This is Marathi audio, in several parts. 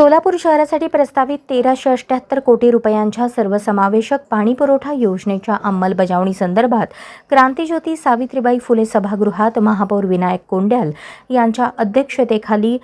सोलापूर शहरासाठी प्रस्तावित 1378 कोटी रुपयांच्या सर्वसमावेशक पाणीपुरवठा योजनेच्या अंमलबजावणीसंदर्भात क्रांतिज्योती सावित्रीबाई फुले सभागृहात महापौर विनायक कोंड्याल यांच्या अध्यक्षतेखाली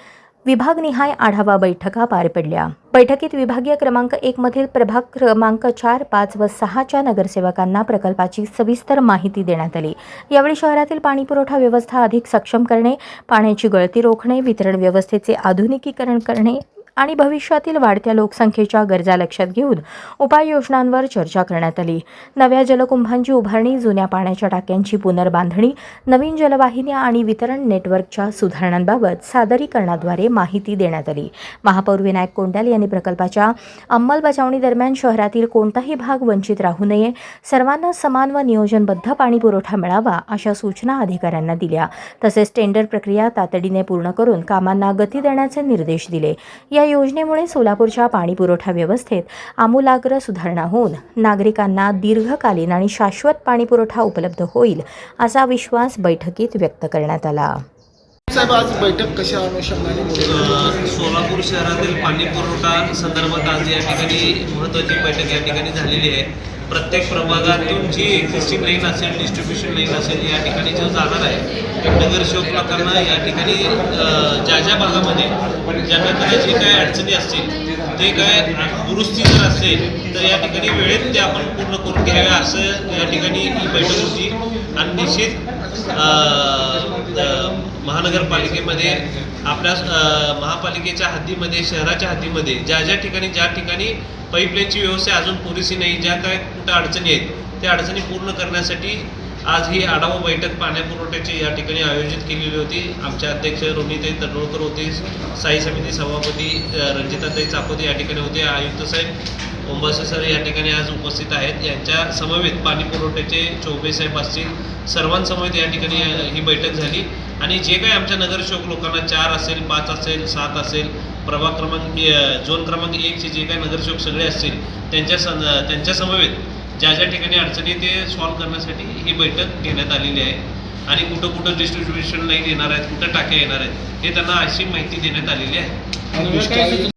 विभागनिहाय आढावा बैठका पार पडल्या। बैठकीत विभागीय क्रमांक 1 मधील प्रभाग क्रमांक 4, 5 व 6 च्या नगरसेवकांना प्रकल्पाची सविस्तर माहिती देण्यात आली। यावेळी शहरातील पाणीपुरवठा व्यवस्था अधिक सक्षम करणे, पाण्याची गळती रोखणे, वितरण व्यवस्थेचे आधुनिकीकरण करणे आणि भविष्यातील वाढत्या लोकसंख्येच्या गरजा लक्षात घेऊन उपाययोजनांवर चर्चा करण्यात आली। नव्या जलकुंभांची उभारणी, जुन्या पाण्याच्या टाक्यांची पुनर्बांधणी, नवीन जलवाहिन्या आणि वितरण नेटवर्कच्या सुधारणांबाबत सादरीकरणाद्वारे माहिती देण्यात आली। महापौर विनायक कोंड्याल यांनी प्रकल्पाच्या अंमलबजावणीदरम्यान शहरातील कोणताही भाग वंचित राहू नये, सर्वांना समान व नियोजनबद्ध पाणीपुरवठा मिळावा अशा सूचना अधिकाऱ्यांना दिल्या। तसेच टेंडर प्रक्रिया तातडीने पूर्ण करून कामांना गती देण्याचे निर्देश दिले। या योजनेमुळे सोलापूरच्या पाणीपुरवठा व्यवस्थेत आमूलाग्र सुधारणा होऊन नागरिकांना दीर्घकालीन आणि शाश्वत पाणीपुरवठा उपलब्ध होईल असा विश्वास बैठकीत व्यक्त करण्यात आला। साहेब, आज बैठक कशा अनुषंगाने सोलापूर शहरातील पाणी पुरवठा संदर्भात आज या ठिकाणी महत्त्वाची बैठक या ठिकाणी झालेली आहे। प्रत्येक प्रभागातून जी एक्झिस्टिंग लाईन असेल, डिस्ट्रीब्युशन लाईन असेल, या ठिकाणी जो जाणार आहे नगरसेवक लोकांना या ठिकाणी ज्या भागामध्ये ज्यांना काही काय अडचणी असतील ते काय दुरुस्ती जर असेल तर या ठिकाणी वेळेत ते आपण पूर्ण करून घ्याव्या असं या ठिकाणी ही बैठक होती। आणि निश्चित महानगरपालिकेमध्ये आपल्या महापालिकेच्या हद्दीमध्ये, शहराच्या हद्दीमध्ये ज्या ठिकाणी पाईपलाईनची व्यवस्था अजून पुरेशी नाही, ज्या काय कुठं अडचणी आहेत त्या अडचणी पूर्ण करण्यासाठी आज ही आढावा बैठक पाण्यापुरवठ्याची या ठिकाणी आयोजित केलेली होती। आमच्या अध्यक्ष रोहिणीताई तडवळकर होते, स्थायी समिती सभापती रंजिताताई चाकोते या ठिकाणी होते, आयुक्त साहेब ओंबासे सर या ठिकाणी आज उपस्थित आहेत। यांच्या समवेत पाणीपुरवठ्याचे चौबे साहेब असतील, सर्वांसमवेत या ठिकाणी ही बैठक झाली। आणि जे काही आमच्या नगरसेवक लोकांना 4 असेल, 5 असेल, 7 असेल, प्रभाग क्रमांक झोन क्रमांक 1 चे जे काही नगरसेवक सगळे असतील त्यांच्या समवेत ज्या ठिकाणी अडचणी ते सॉल्व्ह करण्यासाठी ही बैठक घेण्यात आलेली आहे। आणि कुठं डिस्ट्रीब्युशन लाईन येणार आहेत, कुठं टाक्या येणार आहेत हे त्यांना अशी माहिती देण्यात आलेली आहे।